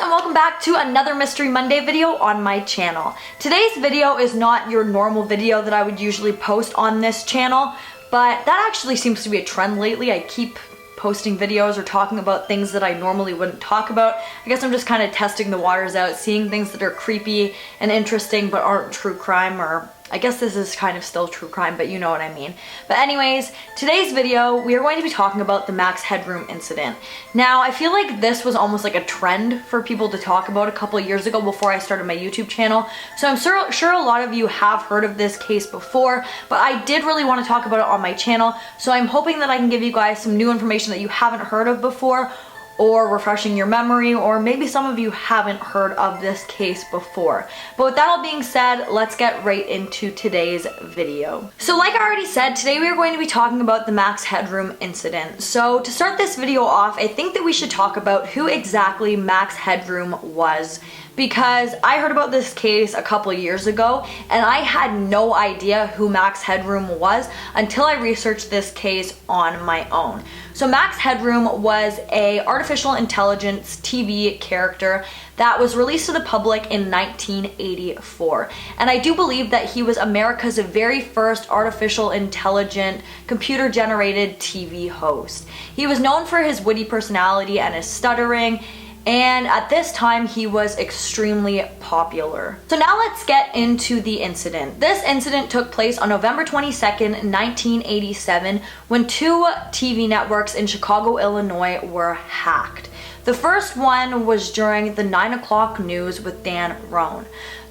and welcome back to another Mystery Monday video on my channel. Today's video is not your normal video that I would usually post on this channel, but that actually seems to be a trend lately. I keep posting videos or talking about things that I normally wouldn't talk about. I guess I'm just kind of testing the waters out, seeing things that are creepy and interesting but aren't true crime, or I guess this is kind of still true crime, but you know what I mean. But anyways, today's video, we are going to be talking about the Max Headroom incident. Now, I feel like this was almost like a trend for people to talk about a couple of years ago before I started my YouTube channel. So I'm sure a lot of you have heard of this case before, but I did really want to talk about it on my channel. So I'm hoping that I can give you guys some new information that you haven't heard of before, or refreshing your memory, or maybe some of you haven't heard of this case before. But with that all being said, let's get right into today's video. So like I already said, today we are going to be talking about the Max Headroom incident. So to start this video off, I think that we should talk about who exactly Max Headroom was, because I heard about this case a couple of years ago and I had no idea who Max Headroom was until I researched this case on my own. So Max Headroom was a artificial intelligence TV character that was released to the public in 1984. And I do believe that he was America's very first artificial intelligent computer generated TV host. He was known for his witty personality and his stuttering, and at this time he was extremely popular. So now let's get into the incident. This incident took place on November 22nd, 1987, when two TV networks in Chicago, Illinois were hacked. The first one was during the 9 o'clock news with Dan Roan.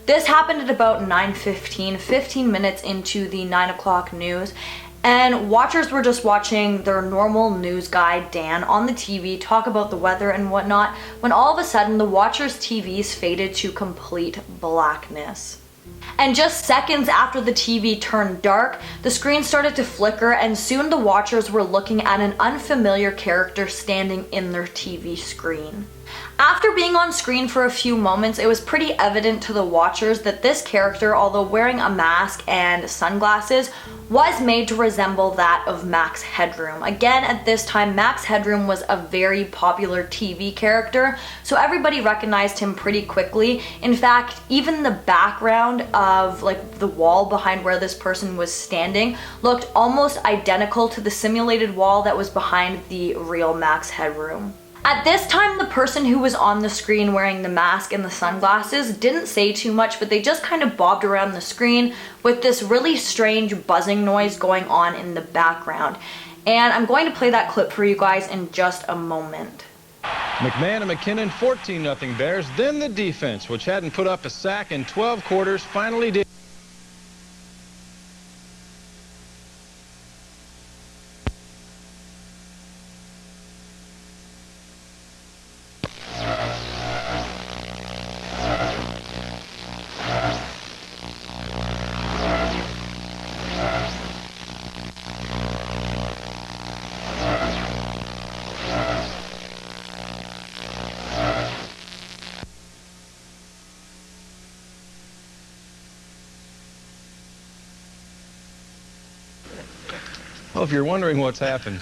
This happened at about 9:15, 15 minutes into the 9 o'clock news, and watchers were just watching their normal news guy Dan on the TV talk about the weather and whatnot, when all of a sudden the watchers' TVs faded to complete blackness. And just seconds after the TV turned dark, the screen started to flicker, and soon the watchers were looking at an unfamiliar character standing in their TV screen. After being on screen for a few moments, it was pretty evident to the watchers that this character, although wearing a mask and sunglasses, was made to resemble that of Max Headroom. Again, at this time, Max Headroom was a very popular TV character, so everybody recognized him pretty quickly. In fact, even the background of like the wall behind where this person was standing looked almost identical to the simulated wall that was behind the real Max Headroom. At this time, the person who was on the screen wearing the mask and the sunglasses didn't say too much, but they just kind of bobbed around the screen with this really strange buzzing noise going on in the background. And I'm going to play that clip for you guys in just a moment. McMahon and McKinnon 14-0 Bears. Then the defense, which hadn't put up a sack in 12 quarters, finally did. Well, if you're wondering what's happened,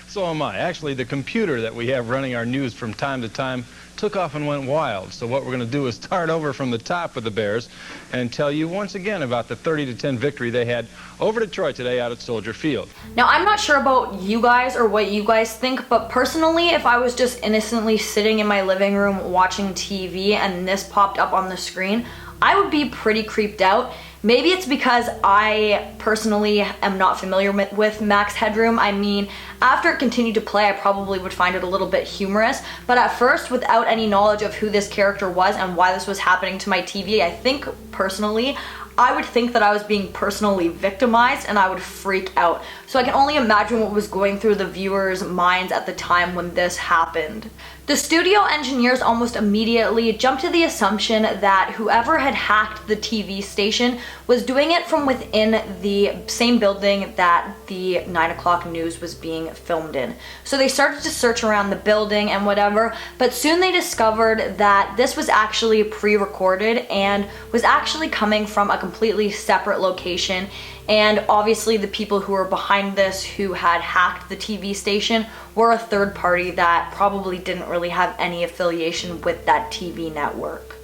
so am I. Actually, the computer that we have running our news from time to time took off and went wild. So what we're going to do is start over from the top with the Bears and tell you once again about the 30-10 victory they had over Detroit today out at Soldier Field. Now, I'm not sure about you guys or what you guys think, but personally, if I was just innocently sitting in my living room watching TV and this popped up on the screen, I would be pretty creeped out. Maybe it's because I personally am not familiar with Max Headroom. I mean, after it continued to play, I probably would find it a little bit humorous. But at first, without any knowledge of who this character was and why this was happening to my TV, I think personally, I would think that I was being personally victimized and I would freak out. So I can only imagine what was going through the viewers' minds at the time when this happened. The studio engineers almost immediately jumped to the assumption that whoever had hacked the TV station was doing it from within the same building that the 9 o'clock news was being filmed in. So they started to search around the building and whatever, but soon they discovered that this was actually pre-recorded and was actually coming from a completely separate location and obviously the people who were behind this, who had hacked the TV station, were a third party that probably didn't really have any affiliation with that TV network.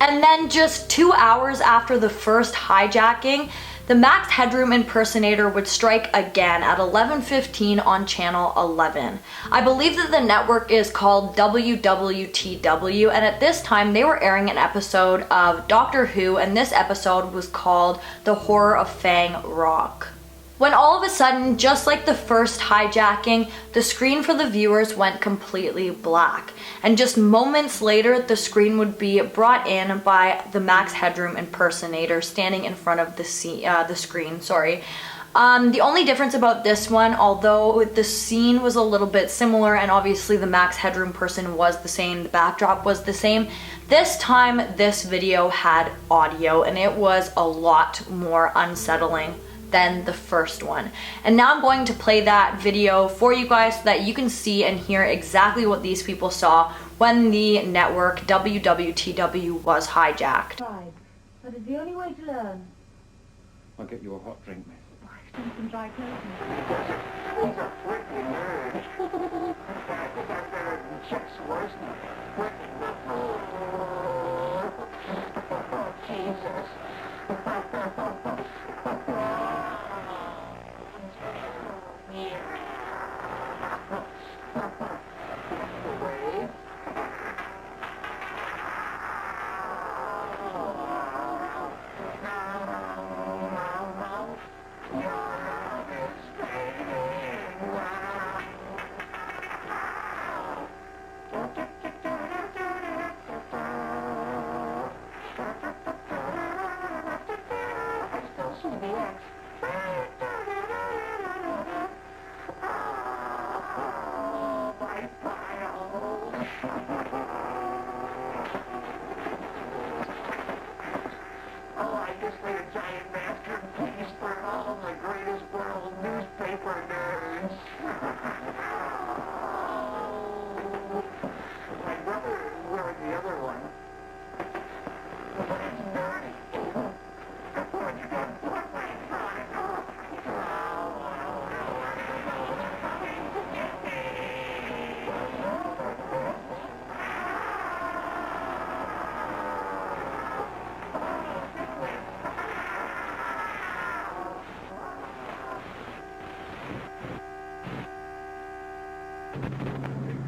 And then just 2 hours after the first hijacking, the Max Headroom impersonator would strike again at 11:15 on channel 11. I believe that the network is called WWTW, and at this time they were airing an episode of Doctor Who, and this episode was called The Horror of Fang Rock. When all of a sudden, just like the first hijacking, the screen for the viewers went completely black. And just moments later, the screen would be brought in by the Max Headroom impersonator standing in front of the screen. The only difference about this one, although the scene was a little bit similar and obviously the Max Headroom person was the same, the backdrop was the same, this time this video had audio and it was a lot more unsettling than the first one. And now I'm going to play that video for you guys so that you can see and hear exactly what these people saw when the network WWTW was hijacked. That is the only way to learn. I'll get you a hot drink, miss. Some dry clothing.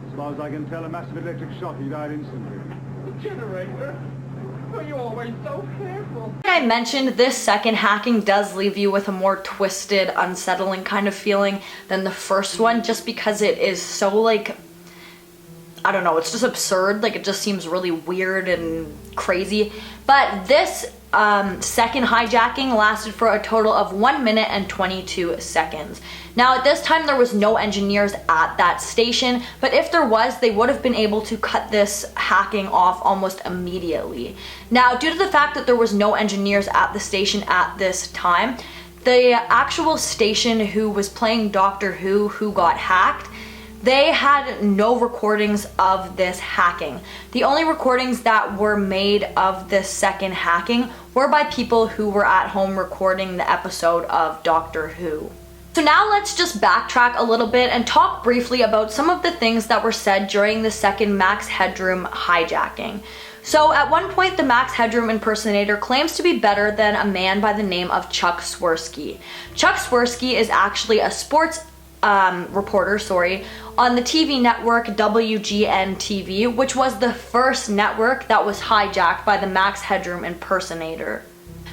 As far as I can tell, a massive electric shock. He died instantly. The generator? Oh, you're always so careful. Like I mentioned, this second hacking does leave you with a more twisted, unsettling kind of feeling than the first one, just because it is so, like, I don't know, it's just absurd. Like, it just seems really weird and crazy. But this second hijacking lasted for a total of 1 minute and 22 seconds. Now, at this time, there was no engineers at that station, but if there was, they would have been able to cut this hacking off almost immediately. Now, due to the fact that there was no engineers at the station at this time, the actual station who was playing Doctor Who got hacked, they had no recordings of this hacking. The only recordings that were made of this second hacking were by people who were at home recording the episode of Doctor Who. So now let's just backtrack a little bit and talk briefly about some of the things that were said during the second Max Headroom hijacking. So at one point, the Max Headroom impersonator claims to be better than a man by the name of Chuck Swirsky. Chuck Swirsky is actually a sports reporter, on the TV network WGN-TV, which was the first network that was hijacked by the Max Headroom impersonator.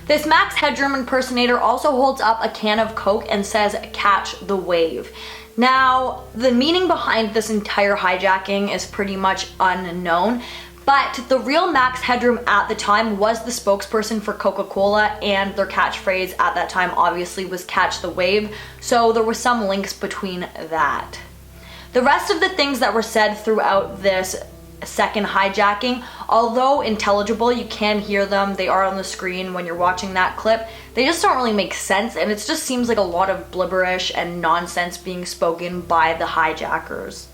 This Max Headroom impersonator also holds up a can of Coke and says, "Catch the wave." Now, the meaning behind this entire hijacking is pretty much unknown, but the real Max Headroom at the time was the spokesperson for Coca-Cola, and their catchphrase at that time obviously was "Catch the wave," so there were some links between that. The rest of the things that were said throughout this second hijacking, although intelligible, you can hear them, they are on the screen when you're watching that clip, they just don't really make sense, and it just seems like a lot of blibberish and nonsense being spoken by the hijackers.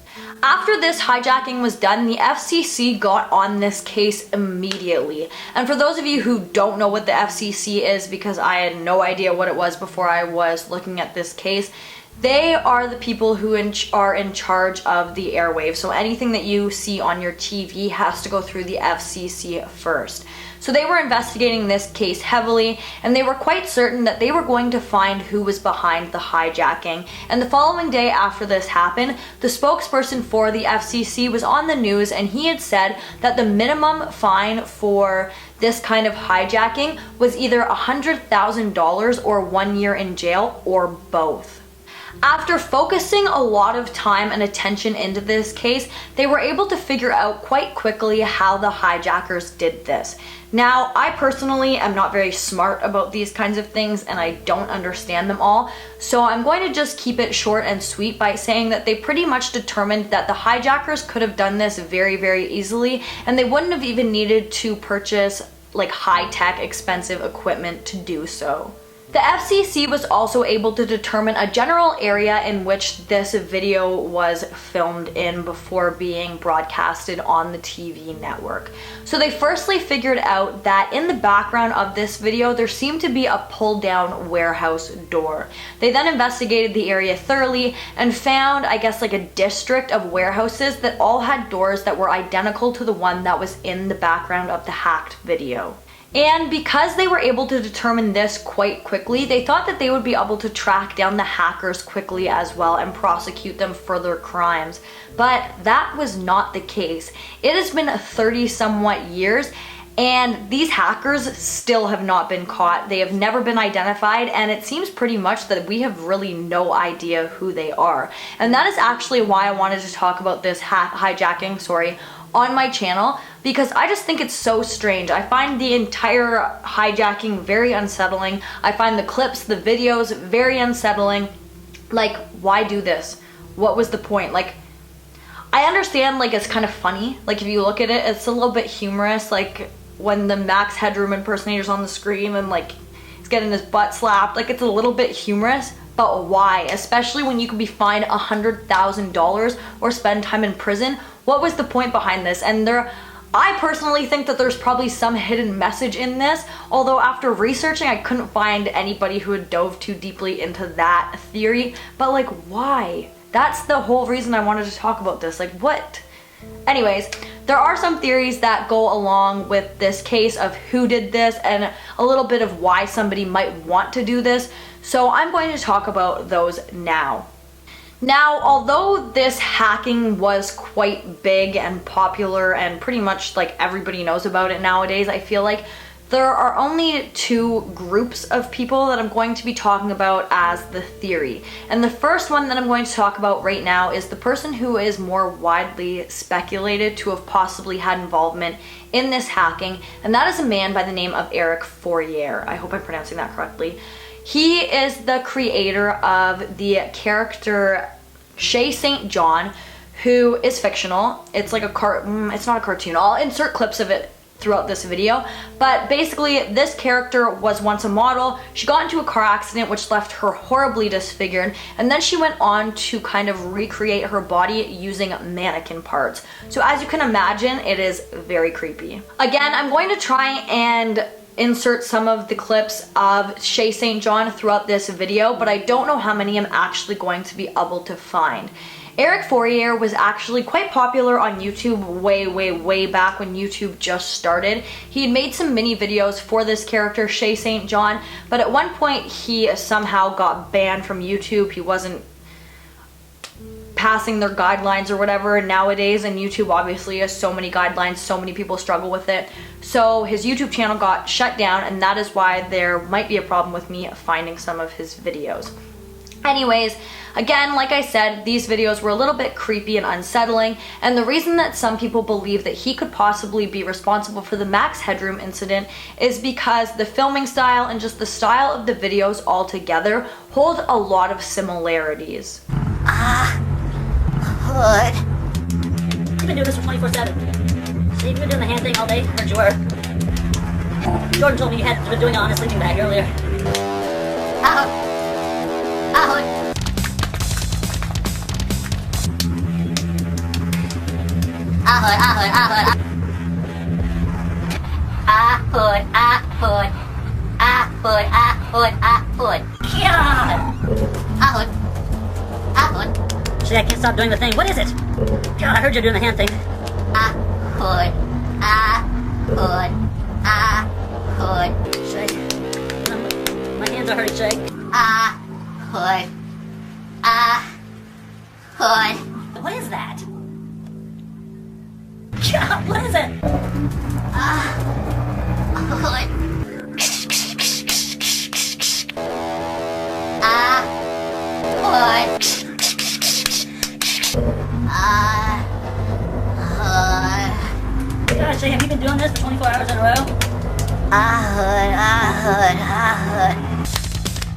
After this hijacking was done, the FCC got on this case immediately. And for those of you who don't know what the FCC is, because I had no idea what it was before I was looking at this case, they are the people who are in charge of the airwaves. So anything that you see on your TV has to go through the FCC first. So they were investigating this case heavily, and they were quite certain that they were going to find who was behind the hijacking. And the following day after this happened, the spokesperson for the FCC was on the news, and he had said that the minimum fine for this kind of hijacking was either $100,000 or 1 year in jail, or both. After focusing a lot of time and attention into this case, they were able to figure out quite quickly how the hijackers did this. Now, I personally am not very smart about these kinds of things, and I don't understand them all, so I'm going to just keep it short and sweet by saying that they pretty much determined that the hijackers could have done this very, very easily, and they wouldn't have even needed to purchase like high-tech expensive equipment to do so. The FCC was also able to determine a general area in which this video was filmed in before being broadcasted on the TV network. So they firstly figured out that in the background of this video there seemed to be a pull-down warehouse door. They then investigated the area thoroughly and found, I guess, like a district of warehouses that all had doors that were identical to the one that was in the background of the hacked video. And because they were able to determine this quite quickly, they thought that they would be able to track down the hackers quickly as well and prosecute them for their crimes. But that was not the case. It has been 30 somewhat years, and these hackers still have not been caught. They have never been identified, and it seems pretty much that we have really no idea who they are. And that is actually why I wanted to talk about this hijacking, on my channel, because I just think it's so strange. I find the entire hijacking very unsettling. I find the clips, the videos very unsettling. Like, why do this? What was the point? Like, I understand, like, it's kind of funny. Like, if you look at it, it's a little bit humorous. Like, when the Max Headroom impersonator's on the screen and, like, he's getting his butt slapped. Like, it's a little bit humorous. But why? Especially when you could be fined $100,000 or spend time in prison. What was the point behind this? And I personally think that there's probably some hidden message in this, although after researching I couldn't find anybody who had dove too deeply into that theory. But like, why? That's the whole reason I wanted to talk about this. Like, what? Anyways, there are some theories that go along with this case of who did this and a little bit of why somebody might want to do this. So I'm going to talk about those now. Now, although this hacking was quite big and popular and pretty much like everybody knows about it nowadays, I feel like there are only two groups of people that I'm going to be talking about as the theory. And the first one that I'm going to talk about right now is the person who is more widely speculated to have possibly had involvement in this hacking, and that is a man by the name of Eric Fourrier. I hope I'm pronouncing that correctly. He is the creator of the character Shay St. John, who is fictional. It's like it's not a cartoon. I'll insert clips of it throughout this video. But basically, this character was once a model. She got into a car accident which left her horribly disfigured, and then she went on to kind of recreate her body using mannequin parts. So as you can imagine, it is very creepy. Again, I'm going to try and insert some of the clips of Shay St. John throughout this video, but I don't know how many I'm actually going to be able to find. Eric Fourrier was actually quite popular on YouTube way back when YouTube just started. He had made some mini videos for this character, Shay St. John, but at one point he somehow got banned from YouTube. He wasn't passing their guidelines or whatever nowadays, and YouTube obviously has so many guidelines, so many people struggle with it. So his YouTube channel got shut down, and that is why there might be a problem with me finding some of his videos. Anyways, again, like I said, these videos were a little bit creepy and unsettling, and the reason that some people believe that he could possibly be responsible for the Max Headroom incident is because the filming style and just the style of the videos altogether hold a lot of similarities. Hood. You've been doing this for 24/7. So you've been doing the hand thing all day? Heard you were. Jordan told me you had been doing it on a sleeping bag earlier. Hood. See, I can't stop doing the thing. What is it? God, I heard you doing the hand thing. Shake. My hands are hurting, Shake. What is that? God, what is it? God, Shay, have you been doing this for 24 hours in a row?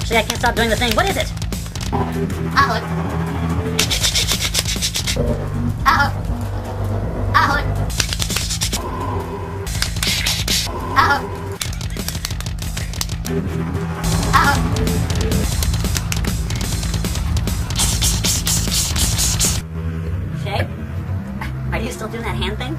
Shay, I can't stop doing the thing. What is it? Shay, are you still doing that hand thing?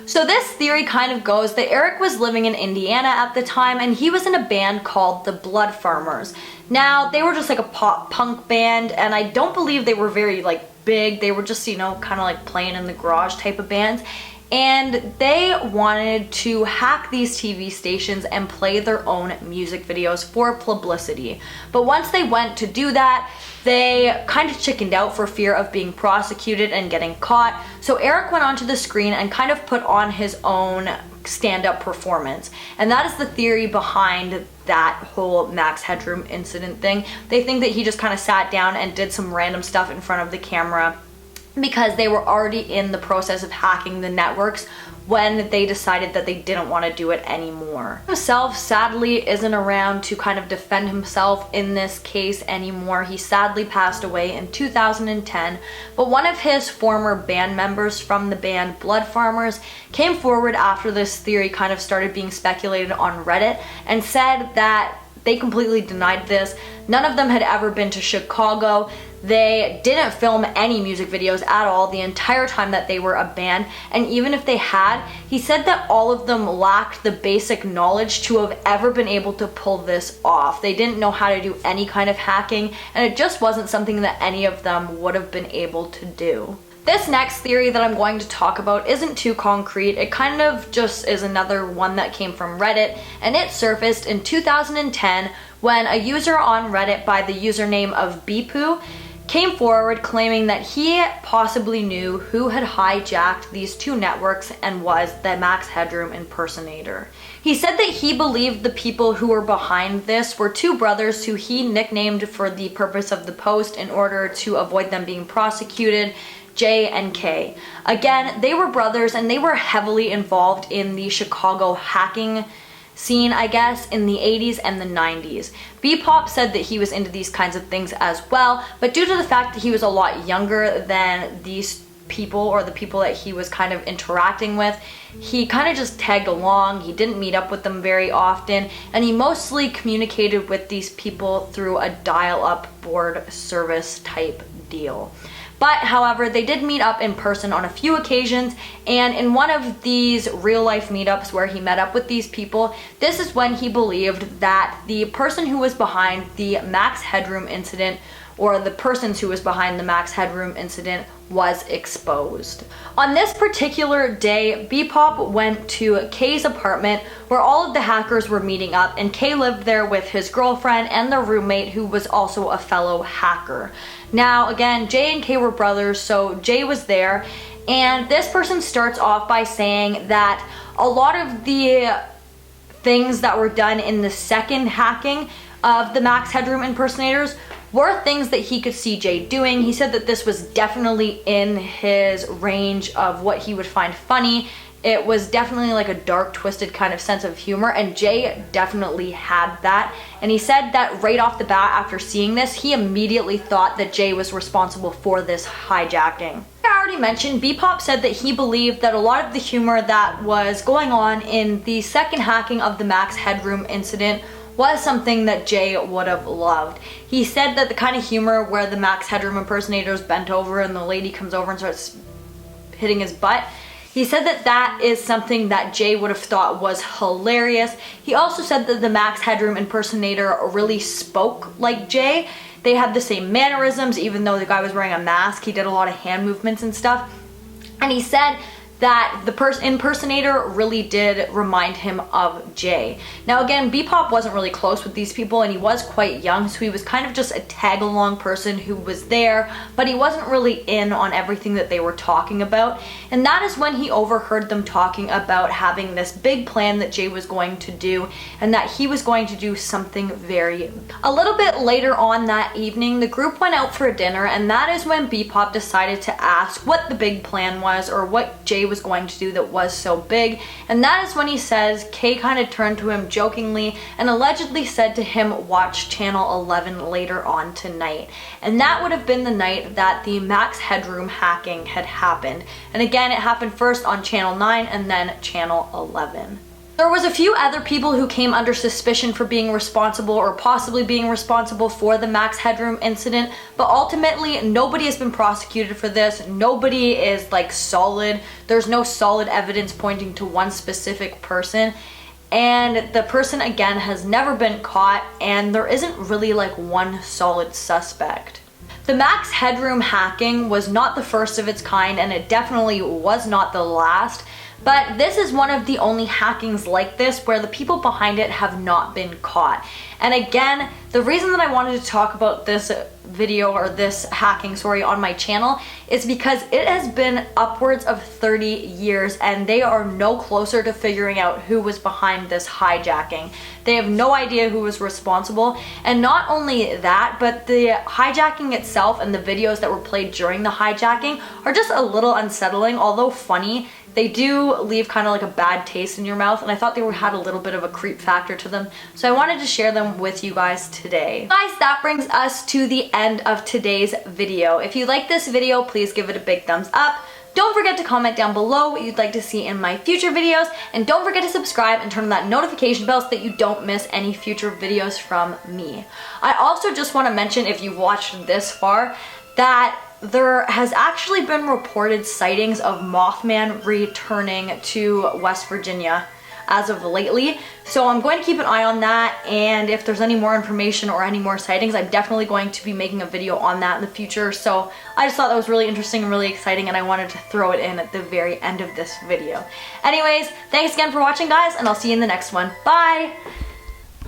So this theory kind of goes that Eric was living in Indiana at the time and he was in a band called the Blood Farmers. Now, they were just like a pop punk band and I don't believe they were very like big. They were just, you know, kind of like playing in the garage type of bands. And they wanted to hack these TV stations and play their own music videos for publicity. But once they went to do that, they kind of chickened out for fear of being prosecuted and getting caught. So Eric went onto the screen and kind of put on his own stand-up performance. And that is the theory behind that whole Max Headroom Incident thing. They think that he just kind of sat down and did some random stuff in front of the camera because they were already in the process of hacking the networks when they decided that they didn't want to do it anymore. Himself sadly isn't around to kind of defend himself in this case anymore. He sadly passed away in 2010, but one of his former band members from the band Blood Farmers came forward after this theory kind of started being speculated on Reddit and said that they completely denied this. None of them had ever been to Chicago. They didn't film any music videos at all the entire time that they were a band, and even if they had, he said that all of them lacked the basic knowledge to have ever been able to pull this off. They didn't know how to do any kind of hacking, and it just wasn't something that any of them would have been able to do. This next theory that I'm going to talk about isn't too concrete. It kind of just is another one that came from Reddit, and it surfaced in 2010 when a user on Reddit by the username of Beepoo came forward claiming that he possibly knew who had hijacked these two networks and was the Max Headroom impersonator. He said that he believed the people who were behind this were two brothers who he nicknamed for the purpose of the post in order to avoid them being prosecuted, J and K. Again, they were brothers and they were heavily involved in the Chicago hacking scene, I guess, in the 80s and the 90s. B-Pop said that he was into these kinds of things as well, but due to the fact that he was a lot younger than these people or the people that he was kind of interacting with, he kind of just tagged along. He didn't meet up with them very often, and he mostly communicated with these people through a dial-up board service type deal. But however, they did meet up in person on a few occasions, and in one of these real life meetups where he met up with these people, this is when he believed that the person who was behind the Max Headroom incident, or the persons who was behind the Max Headroom incident, was exposed. On this particular day, B-Pop went to Kay's apartment where all of the hackers were meeting up, and Kay lived there with his girlfriend and their roommate who was also a fellow hacker. Now again, Jay and Kay were brothers, so Jay was there, and this person starts off by saying that a lot of the things that were done in the second hacking of the Max Headroom impersonators were things that he could see Jay doing. He said that this was definitely in his range of what he would find funny. It was definitely like a dark, twisted kind of sense of humor, and Jay definitely had that. And he said that right off the bat after seeing this, he immediately thought that Jay was responsible for this hijacking. I already mentioned, B-Pop said that he believed that a lot of the humor that was going on in the second hacking of the Max Headroom incident was something that Jay would have loved. He said that the kind of humor where the Max Headroom impersonators bent over and the lady comes over and starts hitting his butt, He said that that is something that Jay would have thought was hilarious. He also said that the Max Headroom impersonator really spoke like Jay. They had the same mannerisms, even though the guy was wearing a mask. He did a lot of hand movements and stuff. And he said that the impersonator really did remind him of Jay. Now again, Bebop wasn't really close with these people, and he was quite young, so he was kind of just a tag-along person who was there, but he wasn't really in on everything that they were talking about. And that is when he overheard them talking about having this big plan that Jay was going to do, and that he was going to do something very... A little bit later on that evening, the group went out for a dinner, and that is when Bebop decided to ask what the big plan was, or what Jay was going to do that was so big. And that is when he says Kay kind of turned to him jokingly and allegedly said to him, watch channel 11 later on tonight. And that would have been the night that the Max Headroom hacking had happened. And again, it happened first on channel 9 and then channel 11. There was a few other people who came under suspicion for being responsible or possibly being responsible for the Max Headroom incident, but ultimately nobody has been prosecuted for this. Nobody is like solid. There's no solid evidence pointing to one specific person, and the person again has never been caught, and there isn't really like one solid suspect. The Max Headroom hacking was not the first of its kind, and it definitely was not the last. But this is one of the only hackings like this where the people behind it have not been caught. And again, the reason that I wanted to talk about this video, or this hacking, sorry, on my channel is because it has been upwards of 30 years and they are no closer to figuring out who was behind this hijacking. They have no idea who was responsible, and not only that, but the hijacking itself and the videos that were played during the hijacking are just a little unsettling. Although funny, they do leave kind of like a bad taste in your mouth, and I thought they had a little bit of a creep factor to them, so I wanted to share them with you guys today. Guys, that brings us to the end of today's video. If you like this video, please give it a big thumbs up. Don't forget to comment down below what you'd like to see in my future videos, and don't forget to subscribe and turn on that notification bell so that you don't miss any future videos from me. I also just want to mention, if you've watched this far, that there has actually been reported sightings of Mothman returning to West Virginia as of lately. So I'm going to keep an eye on that, and if there's any more information or any more sightings, I'm definitely going to be making a video on that in the future. So I just thought that was really interesting and really exciting, and I wanted to throw it in at the very end of this video. Anyways, thanks again for watching, guys, and I'll see you in the next one. Bye!